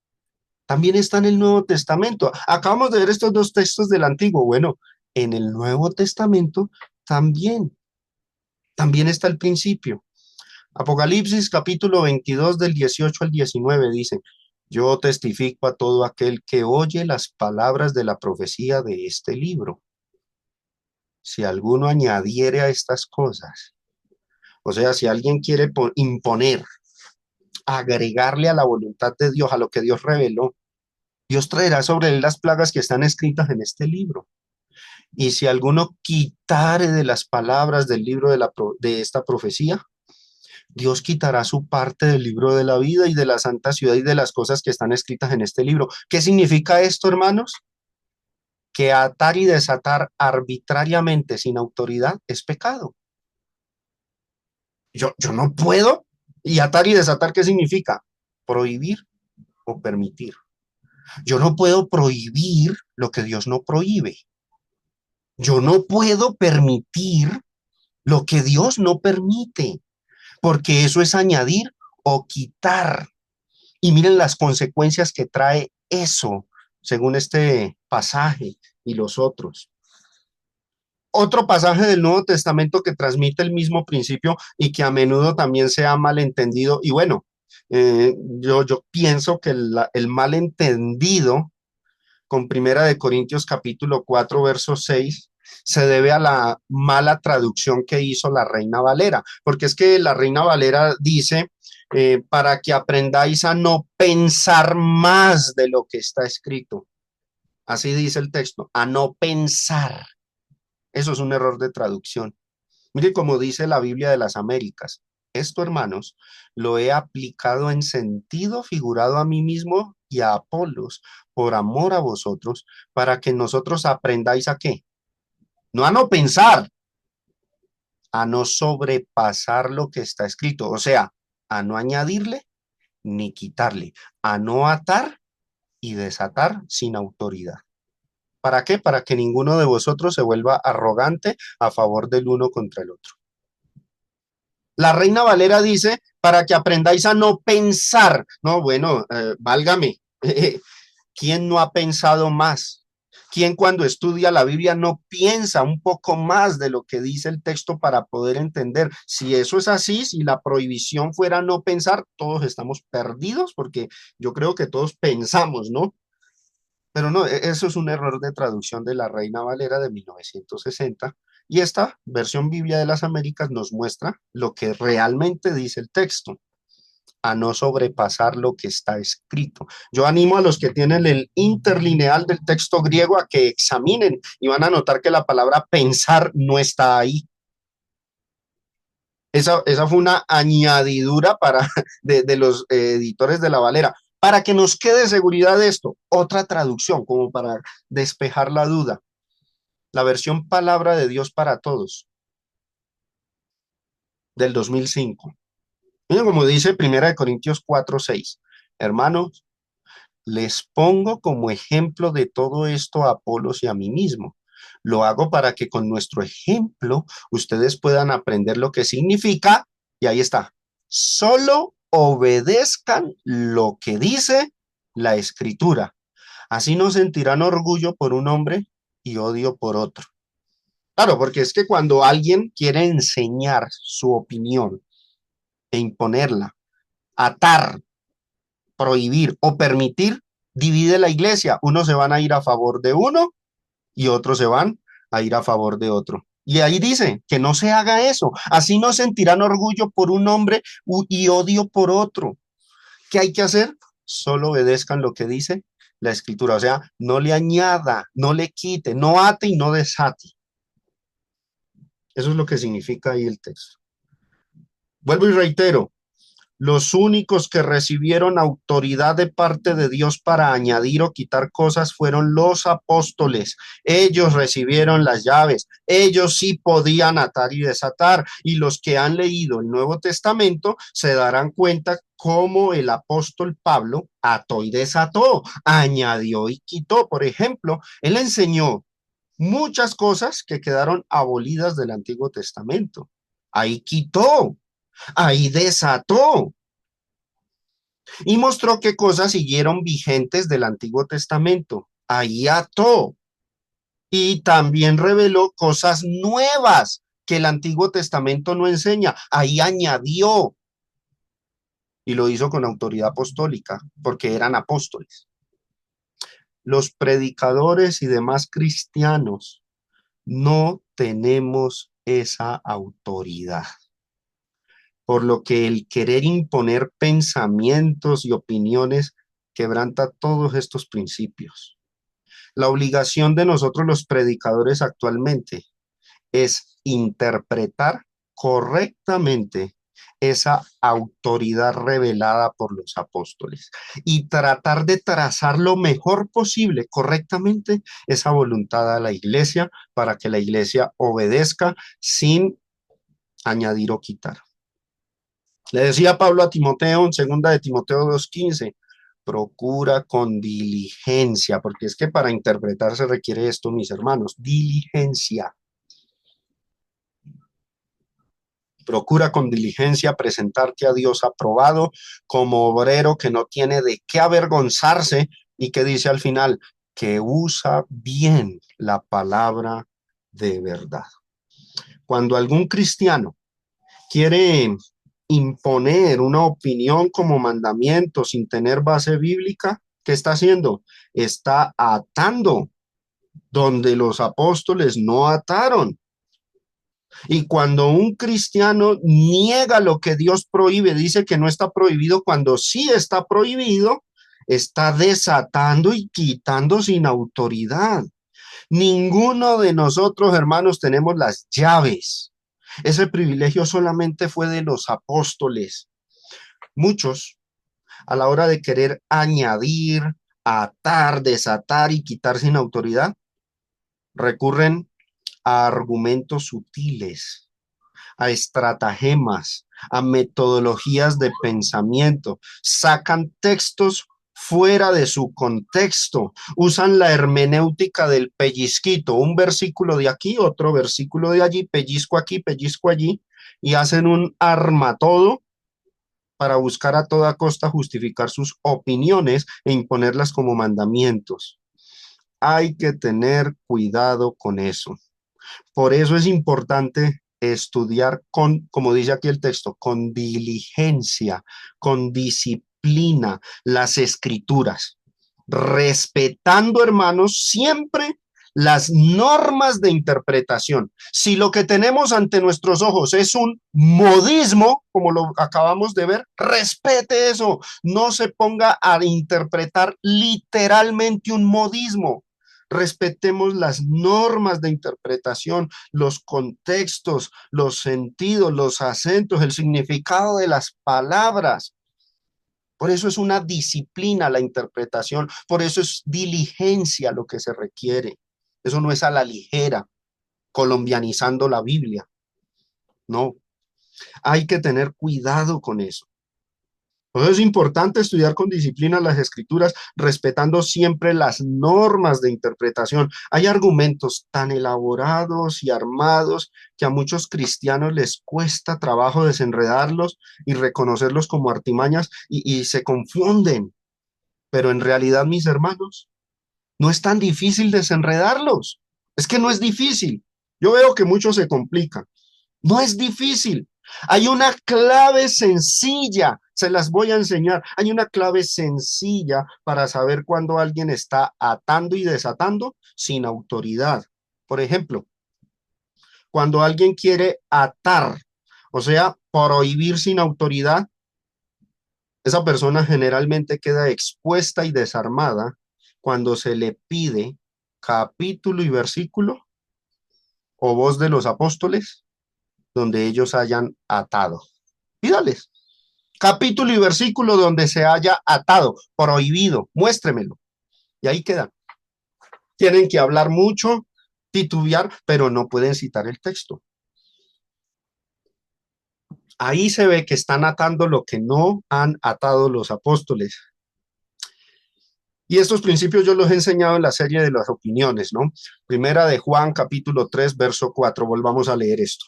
también está en el Nuevo Testamento. Acabamos de ver estos dos textos del Antiguo. Bueno, en el Nuevo Testamento también está el principio. Apocalipsis capítulo 22 del 18 al 19 dice, yo testifico a todo aquel que oye las palabras de la profecía de este libro. si alguno añadiere a estas cosas, o sea, si alguien quiere imponer, agregarle a la voluntad de Dios, a lo que Dios reveló, Dios traerá sobre él las plagas que están escritas en este libro. Y si alguno quitare de las palabras del libro de esta profecía, Dios quitará su parte del libro de la vida y de la santa ciudad y de las cosas que están escritas en este libro. ¿Qué significa esto, hermanos? Que atar y desatar arbitrariamente sin autoridad es pecado. Yo no puedo. ¿Y atar y desatar qué significa? Prohibir o permitir. Yo no puedo prohibir lo que Dios no prohíbe. Yo no puedo permitir lo que Dios no permite, porque eso es añadir o quitar. Y miren las consecuencias que trae eso, según este pasaje y los otros. Otro pasaje del Nuevo Testamento que transmite el mismo principio y que a menudo también se ha malentendido. Y bueno, yo pienso que el malentendido con Primera de Corintios capítulo 4 verso 6 se debe a la mala traducción que hizo la Reina Valera, porque es que la Reina Valera dice, para que aprendáis a no pensar más de lo que está escrito. Así dice el texto, a no pensar. Eso es un error de traducción. Mire cómo dice la Biblia de las Américas. Esto, hermanos, lo he aplicado en sentido figurado a mí mismo y a Apolos, por amor a vosotros, para que nosotros aprendáis a qué. No a no pensar, a no sobrepasar lo que está escrito. O sea, a no añadirle ni quitarle, a no atar y desatar sin autoridad. ¿Para qué? Para que ninguno de vosotros se vuelva arrogante a favor del uno contra el otro. La Reina Valera dice, para que aprendáis a no pensar. No, bueno, válgame. ¿Quién no ha pensado más? ¿Quién cuando estudia la Biblia no piensa un poco más de lo que dice el texto para poder entender? Si eso es así, si la prohibición fuera no pensar, todos estamos perdidos porque yo creo que todos pensamos, ¿no? Pero no, eso es un error de traducción de la Reina Valera de 1960. Y esta versión Biblia de las Américas nos muestra lo que realmente dice el texto, a no sobrepasar lo que está escrito. Yo animo a los que tienen el interlineal del texto griego a que examinen y van a notar que la palabra pensar no está ahí. Esa fue una añadidura de los editores de la Valera. Para que nos quede seguridad de esto, otra traducción, como para despejar la duda. La versión Palabra de Dios para Todos, del 2005. Miren como dice Primera de Corintios 4:6. Hermanos, les pongo como ejemplo de todo esto a Apolos y a mí mismo. Lo hago para que con nuestro ejemplo ustedes puedan aprender lo que significa, y ahí está, solo obedezcan lo que dice la escritura. Así no sentirán orgullo por un hombre y odio por otro. Claro, porque es que cuando alguien quiere enseñar su opinión e imponerla, atar, prohibir o permitir, divide la iglesia. Unos se van a ir a favor de uno y otros se van a ir a favor de otro. Y ahí dice que no se haga eso. Así no sentirán orgullo por un hombre y odio por otro. ¿Qué hay que hacer? Solo obedezcan lo que dice la escritura. O sea, no le añada, no le quite, no ate y no desate. Eso es lo que significa ahí el texto. Vuelvo y reitero, los únicos que recibieron autoridad de parte de Dios para añadir o quitar cosas fueron los apóstoles. Ellos recibieron las llaves. Ellos sí podían atar y desatar. Y los que han leído el Nuevo Testamento se darán cuenta cómo el apóstol Pablo ató y desató, añadió y quitó. Por ejemplo, él enseñó muchas cosas que quedaron abolidas del Antiguo Testamento. Ahí quitó, ahí desató y mostró qué cosas siguieron vigentes del Antiguo Testamento. Ahí ató y también reveló cosas nuevas que el Antiguo Testamento no enseña. Ahí añadió y lo hizo con autoridad apostólica porque eran apóstoles. Los predicadores y demás cristianos No tenemos esa autoridad. Por lo que el querer imponer pensamientos y opiniones quebranta todos estos principios. La obligación de nosotros los predicadores actualmente es interpretar correctamente esa autoridad revelada por los apóstoles y tratar de trazar lo mejor posible, correctamente, esa voluntad a la iglesia para que la iglesia obedezca sin añadir o quitar. Le decía Pablo a Timoteo en segunda de Timoteo 2:15, procura con diligencia, porque es que para interpretar se requiere esto, mis hermanos, diligencia. Procura con diligencia presentarte a Dios aprobado como obrero que no tiene de qué avergonzarse y que dice al final que usa bien la palabra de verdad. Cuando algún cristiano quiere imponer una opinión como mandamiento sin tener base bíblica, ¿qué está haciendo? Está atando donde los apóstoles no ataron. Y cuando un cristiano niega lo que Dios prohíbe, dice que no está prohibido cuando sí está prohibido, está desatando y quitando sin autoridad. Ninguno de nosotros, hermanos, tenemos las llaves. Ese privilegio solamente fue de los apóstoles. Muchos, a la hora de querer añadir, atar, desatar y quitar sin autoridad, recurren a argumentos sutiles, a estratagemas, a metodologías de pensamiento, sacan textos fuera de su contexto, usan la hermenéutica del pellizquito, un versículo de aquí, otro versículo de allí, pellizco aquí, pellizco allí, y hacen un armatodo para buscar a toda costa justificar sus opiniones e imponerlas como mandamientos. Hay que tener cuidado con eso. Por eso es importante estudiar con, como dice aquí el texto, con diligencia, con disciplina, las escrituras, respetando, hermanos, siempre las normas de interpretación. Si lo que tenemos ante nuestros ojos es un modismo, como lo acabamos de ver, respete eso. No se ponga a interpretar literalmente un modismo. Respetemos las normas de interpretación, los contextos, los sentidos, los acentos, el significado de las palabras. Por eso es una disciplina la interpretación, por eso es diligencia lo que se requiere. Eso no es a la ligera, colombianizando la Biblia. No, hay que tener cuidado con eso. Por eso es importante estudiar con disciplina las escrituras, respetando siempre las normas de interpretación. Hay argumentos tan elaborados y armados que a muchos cristianos les cuesta trabajo desenredarlos y reconocerlos como artimañas y se confunden. Pero en realidad, mis hermanos, no es tan difícil desenredarlos. Es que no es difícil. Yo veo que muchos se complican. No es difícil. Hay una clave sencilla, se las voy a enseñar. Hay una clave sencilla para saber cuando alguien está atando y desatando sin autoridad. Por ejemplo, cuando alguien quiere atar, o sea, prohibir sin autoridad, esa persona generalmente queda expuesta y desarmada cuando se le pide capítulo y versículo o voz de los apóstoles donde ellos hayan atado. Pídales capítulo y versículo donde se haya atado, prohibido, muéstremelo. Y ahí quedan. Tienen que hablar mucho, titubear, pero no pueden citar el texto. Ahí se ve que están atando lo que no han atado los apóstoles. Y estos principios yo los he enseñado en la serie de las opiniones, ¿no? Primera de Juan, capítulo 3, verso 4. Volvamos a leer esto.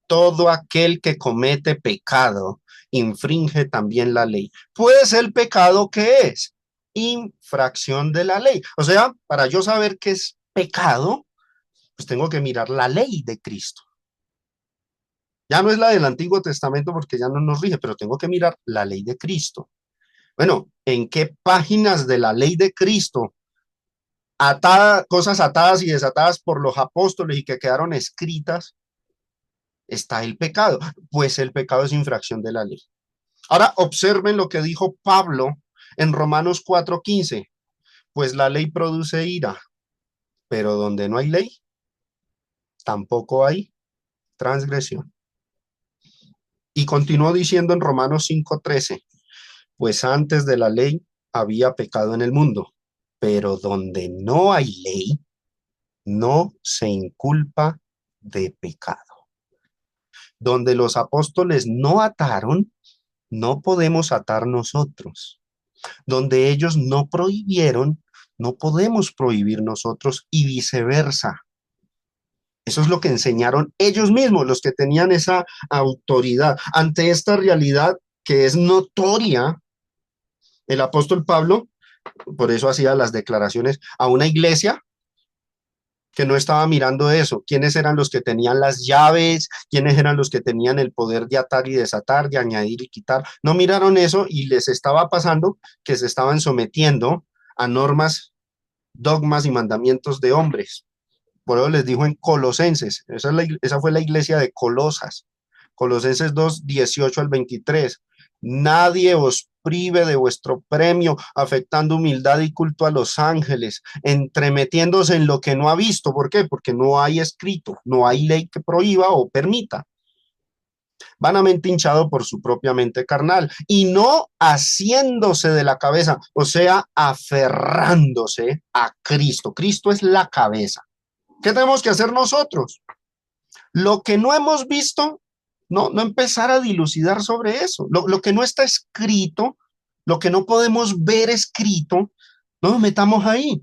Todo aquel que comete pecado infringe también la ley. Pues el pecado, ¿qué es? Infracción de la ley. O sea, para yo saber qué es pecado, pues tengo que mirar la ley de Cristo. Ya no es la del Antiguo Testamento porque ya no nos rige, pero tengo que mirar la ley de Cristo. Bueno, ¿en qué páginas de la ley de Cristo cosas atadas y desatadas por los apóstoles y que quedaron escritas, está el pecado. Pues el pecado es infracción de la ley. Ahora observen lo que dijo Pablo en Romanos 4:15. Pues la ley produce ira, pero donde no hay ley, tampoco hay transgresión. Y continuó diciendo en Romanos 5:13, pues antes de la ley había pecado en el mundo, pero donde no hay ley, no se inculpa de pecado. Donde los apóstoles no ataron, no podemos atar nosotros. Donde ellos no prohibieron, no podemos prohibir nosotros y viceversa. Eso es lo que enseñaron ellos mismos, los que tenían esa autoridad. Ante esta realidad que es notoria, el apóstol Pablo, por eso hacía las declaraciones a una iglesia que no estaba mirando eso, quiénes eran los que tenían las llaves, quiénes eran los que tenían el poder de atar y desatar, de añadir y quitar. No miraron eso y les estaba pasando que se estaban sometiendo a normas, dogmas y mandamientos de hombres. Por eso les dijo en Colosenses, esa fue la iglesia de Colosas, Colosenses 2:18 al 23. Nadie os prive de vuestro premio, afectando humildad y culto a los ángeles, entremetiéndose en lo que no ha visto. ¿Por qué? Porque no hay escrito, no hay ley que prohíba o permita. Vanamente hinchado por su propia mente carnal y no haciéndose de la cabeza, o sea, aferrándose a Cristo. Cristo es la cabeza. ¿Qué tenemos que hacer nosotros? Lo que no hemos visto, no empezar a dilucidar sobre eso. Lo que no está escrito, lo que no podemos ver escrito, no nos metamos ahí.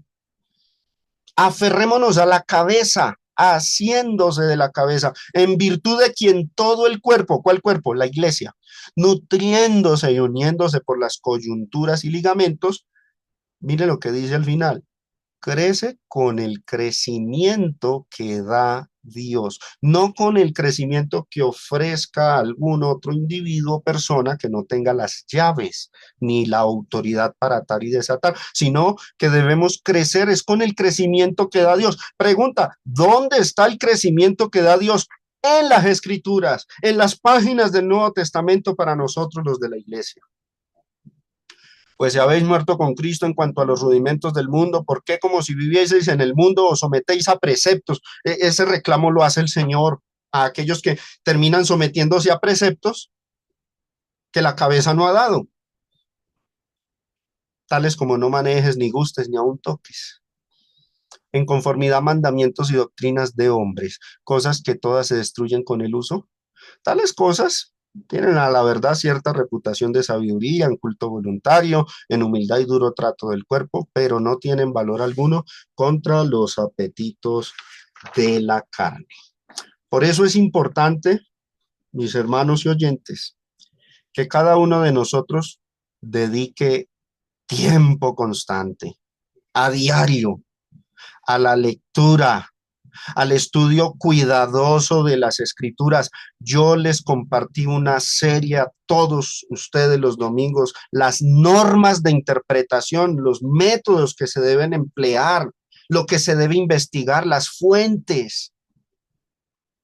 Aferrémonos a la cabeza, haciéndose de la cabeza, en virtud de quien todo el cuerpo, ¿cuál cuerpo? La iglesia, nutriéndose y uniéndose por las coyunturas y ligamentos. Mire lo que dice al final, crece con el crecimiento que da Dios, no con el crecimiento que ofrezca algún otro individuo o persona que no tenga las llaves ni la autoridad para atar y desatar, sino que debemos crecer es con el crecimiento que da Dios. Pregunta, ¿dónde está el crecimiento que da Dios? En las escrituras, en las páginas del Nuevo Testamento para nosotros los de la iglesia. Pues si habéis muerto con Cristo en cuanto a los rudimentos del mundo, ¿por qué como si vivieseis en el mundo os sometéis a preceptos? Ese reclamo lo hace el Señor a aquellos que terminan sometiéndose a preceptos que la cabeza no ha dado, tales como no manejes, ni gustes, ni aun toques, en conformidad a mandamientos y doctrinas de hombres, cosas que todas se destruyen con el uso. Tales cosas tienen a la verdad cierta reputación de sabiduría, en culto voluntario, en humildad y duro trato del cuerpo, pero no tienen valor alguno contra los apetitos de la carne. Por eso es importante, mis hermanos y oyentes, que cada uno de nosotros dedique tiempo constante, a diario, a la lectura, al estudio cuidadoso de las escrituras. Yo les compartí una serie a todos ustedes los domingos, las normas de interpretación, los métodos que se deben emplear, lo que se debe investigar, las fuentes,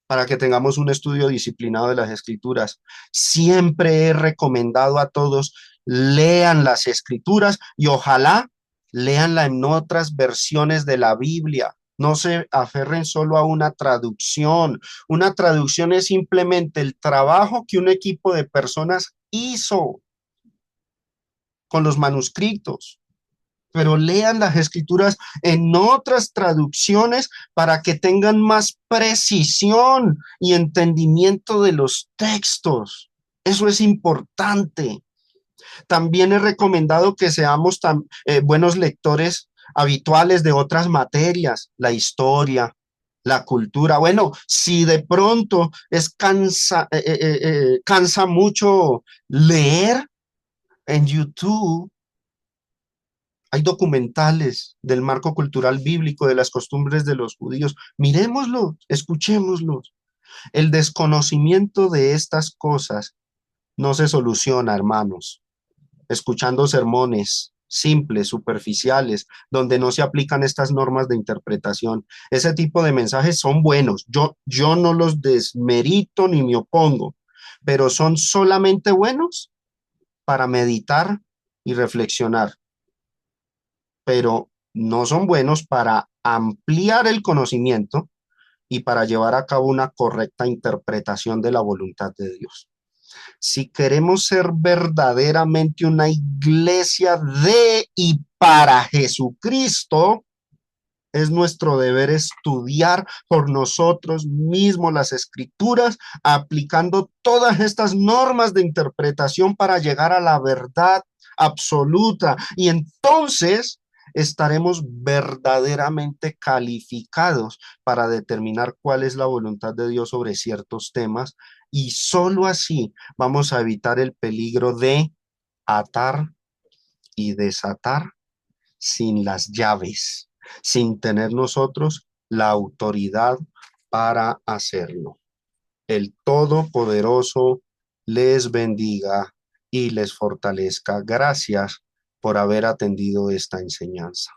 para que tengamos un estudio disciplinado de las escrituras. Siempre he recomendado a todos, lean las escrituras y ojalá leanla en otras versiones de la Biblia. No se aferren solo a una traducción. Una traducción es simplemente el trabajo que un equipo de personas hizo con los manuscritos. Pero lean las escrituras en otras traducciones para que tengan más precisión y entendimiento de los textos. Eso es importante. También he recomendado que seamos buenos lectores habituales de otras materias, la historia, la cultura. Bueno, si de pronto cansa mucho leer en YouTube, hay documentales del marco cultural bíblico, de las costumbres de los judíos. Mirémoslo, escuchémoslos. El desconocimiento de estas cosas no se soluciona, hermanos, escuchando sermones, simples, superficiales, donde no se aplican estas normas de interpretación. Ese tipo de mensajes son buenos. Yo no los desmerito ni me opongo, pero son solamente buenos para meditar y reflexionar, pero no son buenos para ampliar el conocimiento y para llevar a cabo una correcta interpretación de la voluntad de Dios. Si queremos ser verdaderamente una iglesia de y para Jesucristo, es nuestro deber estudiar por nosotros mismos las escrituras, aplicando todas estas normas de interpretación para llegar a la verdad absoluta. Y entonces estaremos verdaderamente calificados para determinar cuál es la voluntad de Dios sobre ciertos temas. Y sólo así vamos a evitar el peligro de atar y desatar sin las llaves, sin tener nosotros la autoridad para hacerlo. El Todopoderoso les bendiga y les fortalezca. Gracias por haber atendido esta enseñanza.